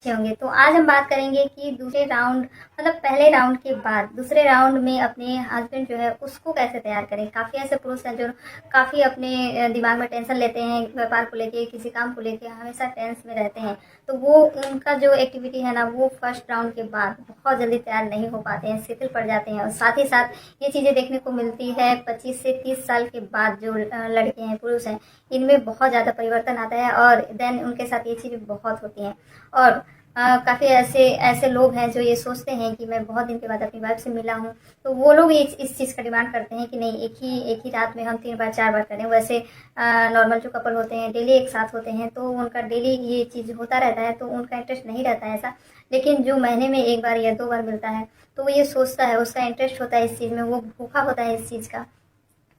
अच्छे होंगे। तो आज हम बात करेंगे कि दूसरे राउंड मतलब पहले राउंड के बाद दूसरे राउंड में अपने हस्बैंड जो है उसको कैसे तैयार करें। काफ़ी ऐसे पुरुष हैं जो काफ़ी अपने दिमाग में टेंशन लेते हैं, व्यापार को लेके, किसी काम को लेके हमेशा टेंस में रहते हैं। तो वो उनका जो एक्टिविटी है ना, वो फर्स्ट राउंड के बाद बहुत जल्दी तैयार नहीं हो पाते हैं, शिथिल पड़ जाते हैं। और साथ ही साथ ये चीज़ें देखने को मिलती है 25 से 30 साल के बाद जो लड़के हैं, पुरुष हैं, इनमें बहुत ज़्यादा परिवर्तन आता है और देन उनके साथ ये चीज़ें बहुत होती हैं। और काफ़ी ऐसे ऐसे लोग हैं जो ये सोचते हैं कि मैं बहुत दिन के बाद अपनी वाइफ से मिला हूँ, तो वो लोग इस चीज़ का डिमांड करते हैं कि नहीं, एक ही रात में हम 3 बार 4 बार करें। वैसे नॉर्मल जो कपल होते हैं डेली एक साथ होते हैं, तो उनका डेली ये चीज़ होता रहता है, तो उनका इंटरेस्ट नहीं रहता है ऐसा। लेकिन जो महीने में 1 बार या 2 बार मिलता है, तो वो ये सोचता है, उसका इंटरेस्ट होता है इस चीज़ में, वो भूखा होता है इस चीज़ का।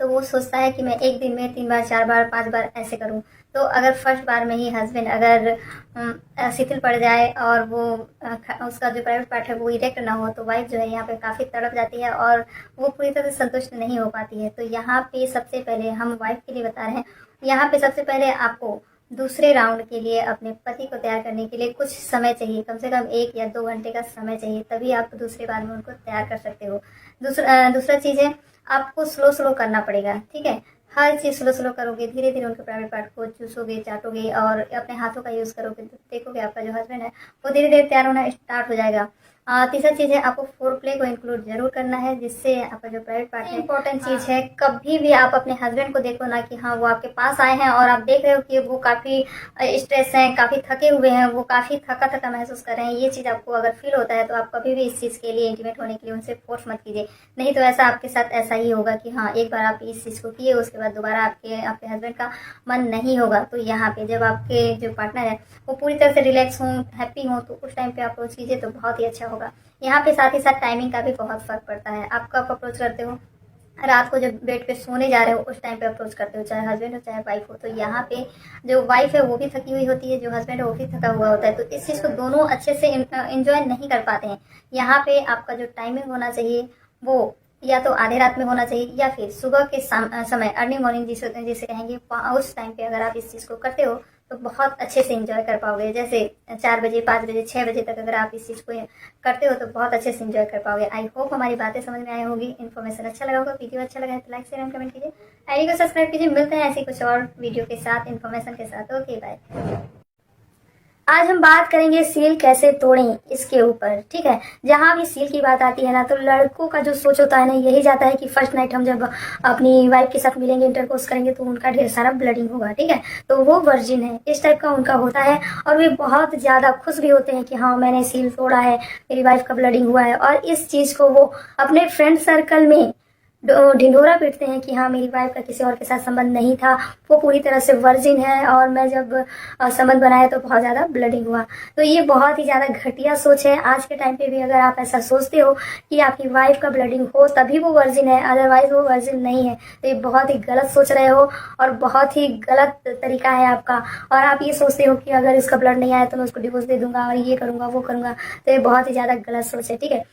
तो वो सोचता है कि मैं एक दिन में 3 बार 4 बार 5 बार ऐसे करूं। तो अगर फर्स्ट बार में ही हस्बैंड अगर शिथिल पड़ जाए और वो उसका जो प्राइवेट पार्ट है वो इरेक्ट ना हो, तो वाइफ जो है यहाँ पे काफ़ी तड़प जाती है और वो पूरी तरह से संतुष्ट नहीं हो पाती है। तो यहाँ पे सबसे पहले हम वाइफ के लिए बता रहे हैं, यहाँ पे सबसे पहले आपको दूसरे राउंड के लिए अपने पति को तैयार करने के लिए कुछ समय चाहिए, कम से कम 1 या 2 घंटे का समय चाहिए, तभी आप दूसरी बार में उनको तैयार कर सकते हो। दूसरा चीज़ है, आपको स्लो स्लो करना पड़ेगा, ठीक है। हर चीज़ स्लो स्लो करोगे, धीरे धीरे उनके प्राइवेट पार्ट को चूसोगे, चाटोगे और अपने हाथों का यूज़ करोगे, तो देखोगे आपका जो हस्बैंड है वो धीरे धीरे तैयार होना स्टार्ट हो जाएगा। तीसरा चीज़ है, आपको फोर प्ले को इंक्लूड जरूर करना है, जिससे आपका जो प्राइवेट पार्ट है इंपॉर्टेंट चीज़ है। कभी भी आप अपने हस्बैंड को देखो ना कि हाँ वो आपके पास आए हैं और आप देख रहे हो कि वो काफ़ी स्ट्रेस हैं, काफ़ी थके हुए हैं, वो काफ़ी थका थका महसूस कर रहे हैं। ये चीज़ आपको अगर फील होता है तो आप कभी भी इस चीज़ के लिए, इंटीमेट होने के लिए उनसे फोर्स मत कीजिए। नहीं तो ऐसा आपके साथ ऐसा ही होगा कि हाँ एक बार आप इस चीज़ को किए, उसके बाद दोबारा आपके हस्बैंड का मन नहीं होगा। तो यहाँ पे जब आपके जो पार्टनर है वो पूरी तरह से रिलैक्स हों, हैप्पी हों, तो उस टाइम पे अप्रोच कीजिए तो बहुत ही अच्छा होगा। यहाँ पे साथ ही साथ टाइमिंग का भी बहुत फर्क पड़ता है। आप कब अप्रोच करते हो, रात को जब बेड पे सोने जा रहे हो उस टाइम पे अप्रोच करते हो, चाहे हस्बैंड हो चाहे वाइफ हो। तो यहाँ पे जो वाइफ है वो भी थकी हुई होती है, जो हस्बैंड है वो भी थका हुआ होता है, तो इस चीज़ को दोनों अच्छे से इंजॉय नहीं कर पाते हैं। यहाँ पे आपका जो टाइमिंग होना चाहिए वो या तो आधे रात में होना चाहिए या फिर सुबह के समय, अर्ली मॉर्निंग जिसे कहेंगे, उस टाइम पे अगर आप इस चीज़ को करते हो तो बहुत अच्छे से इंजॉय कर पाओगे। जैसे 4 बजे 5 बजे 6 बजे तक अगर आप इस चीज़ को करते हो तो बहुत अच्छे से इंजॉय कर पाओगे। आई होप हमारी बातें समझ में आई होगी, इन्फॉर्मेशन अच्छा लगा होगा। वीडियो अच्छा लगा है तो लाइक शेयर एंड कमेंट कीजिए, आईडी को सब्सक्राइब कीजिए। मिलते हैं ऐसे कुछ और वीडियो के साथ, इन्फॉर्मेशन के साथ। Okay bye. आज हम बात करेंगे सील कैसे तोड़ें इसके ऊपर, ठीक है। जहां भी सील की बात आती है ना, तो लड़कों का जो सोच होता है ना, यही जाता है कि फर्स्ट नाइट हम जब अपनी वाइफ के साथ मिलेंगे, इंटरकोर्स करेंगे, तो उनका ढेर सारा ब्लडिंग होगा, ठीक है। तो वो वर्जिन है, इस टाइप का उनका होता है और वे बहुत ज्यादा खुश भी होते हैं कि हाँ मैंने सील तोड़ा है, मेरी वाइफ का ब्लडिंग हुआ है। और इस चीज को वो अपने फ्रेंड सर्कल में ढिंढोरा पीटते हैं कि हाँ मेरी वाइफ का किसी और के साथ संबंध नहीं था, वो पूरी तरह से वर्जिन है और मैं जब संबंध बनाया तो बहुत ज़्यादा ब्लडिंग हुआ। तो ये बहुत ही ज़्यादा घटिया सोच है। आज के टाइम पे भी अगर आप ऐसा सोचते हो कि आपकी वाइफ का ब्लडिंग हो तभी वो वर्जिन है, अदरवाइज वो वर्जिन नहीं है, तो ये बहुत ही गलत सोच रहे हो और बहुत ही गलत तरीका है आपका। और आप ये सोचते हो कि अगर इसका ब्लड नहीं आया तो मैं उसको डिवोर्स दे दूंगा और ये करूंगा वो करूंगा, तो ये बहुत ही ज़्यादा गलत सोच है, ठीक है।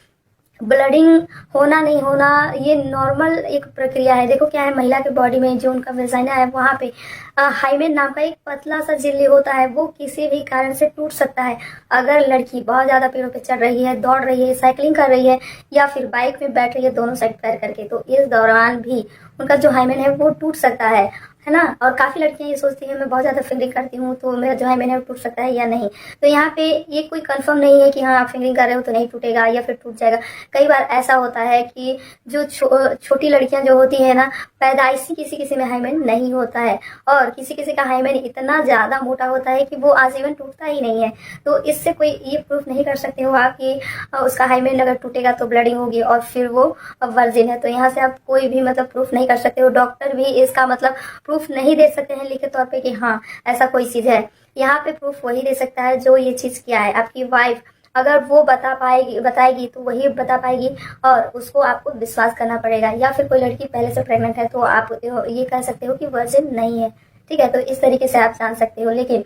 ब्लडिंग होना नहीं होना ये नॉर्मल एक प्रक्रिया है। देखो क्या है, महिला के बॉडी में जो उनका वेजाइना है वहां पे हाइमेन नाम का एक पतला सा झिल्ली होता है, वो किसी भी कारण से टूट सकता है। अगर लड़की बहुत ज्यादा पेड़ों पे चढ़ रही है, दौड़ रही है, साइकिलिंग कर रही है या फिर बाइक में बैठ रही है दोनों साइड पैर करके, तो इस दौरान भी उनका जो हाइमेन है वो टूट सकता है ना। और काफी लड़कियां ये सोचती है मैं बहुत ज्यादा फिंगरिंग करती हूँ तो मेरा जो हाइमेन है वो टूट सकता है या नहीं। तो यहाँ पे ये कोई कंफर्म नहीं है कि हाँ आप फिंगरिंग कर रहे हो तो नहीं टूटेगा या फिर टूट जाएगा। कई बार ऐसा होता है कि जो छोटी लड़कियां जो होती है ना, पैदाइशी किसी किसी में हाइमेन नहीं होता है और किसी किसी का हाइमेन इतना ज्यादा मोटा होता है कि वो आजीवन टूटता ही नहीं है। तो इससे कोई ये प्रूफ नहीं कर सकते हो आप कि उसका हाइमेन अगर टूटेगा तो ब्लडिंग होगी और फिर वो वर्जिन है। तो यहाँ से आप कोई भी मतलब प्रूफ नहीं कर सकते हो, डॉक्टर भी इसका मतलब प्रूफ नहीं दे सकते हैं लिखित तौर पे कि हाँ ऐसा कोई चीज है। यहाँ पे प्रूफ वही दे सकता है जो ये चीज किया है। आपकी वाइफ अगर वो बताएगी तो वही बता पाएगी और उसको आपको विश्वास करना पड़ेगा। या फिर कोई लड़की पहले से प्रेग्नेंट है तो आप ये कह सकते हो कि वर्जिन नहीं है, ठीक है। तो इस तरीके से आप जान सकते हो। लेकिन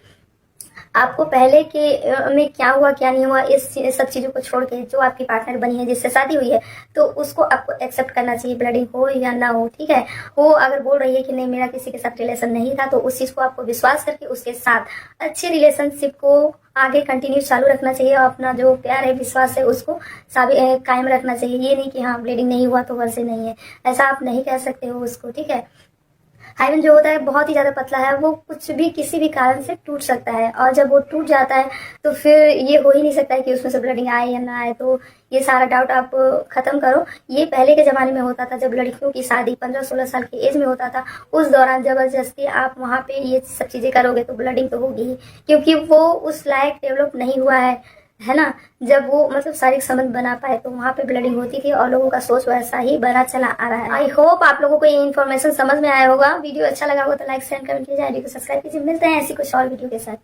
आपको पहले के में क्या हुआ क्या नहीं हुआ इस सब चीज़ों को छोड़ के जो आपकी पार्टनर बनी है, जिससे शादी हुई है, तो उसको आपको एक्सेप्ट करना चाहिए, ब्लडिंग हो या ना हो, ठीक है। वो अगर बोल रही है कि नहीं मेरा किसी के साथ रिलेशन नहीं था, तो उस चीज़ को आपको विश्वास करके उसके साथ अच्छे रिलेशनशिप को आगे कंटिन्यू चालू रखना चाहिए, और अपना जो प्यार है, विश्वास है, उसको कायम रखना चाहिए। ये नहीं कि हाँ ब्लीडिंग नहीं हुआ तो वर्षे नहीं है, ऐसा आप नहीं कह सकते हो उसको, ठीक है। हाइमन जो होता है बहुत ही ज़्यादा पतला है, वो कुछ भी किसी भी कारण से टूट सकता है, और जब वो टूट जाता है तो फिर ये हो ही नहीं सकता है कि उसमें से ब्लडिंग आए या ना आए। तो ये सारा डाउट आप खत्म करो। ये पहले के ज़माने में होता था, जब लड़कियों की शादी 15-16 साल की एज में होता था, उस दौरान ज़बरदस्ती आप वहाँ पे ये सब चीज़ें करोगे तो ब्लडिंग तो होगी ही, क्योंकि वो उस लायक डेवलप नहीं हुआ है ना। जब वो मतलब शारीरिक संबंध बना पाए तो वहाँ पे ब्लडिंग होती थी, और लोगों का सोच वैसा ही बना चला आ रहा है। आई होप आप लोगों को ये इन्फॉर्मेशन समझ में आया होगा। वीडियो अच्छा लगा होगा तो लाइक शेयर कमेंट कीजिए, आईडी को सब्सक्राइब कीजिए। मिलते हैं ऐसी कुछ और वीडियो के साथ।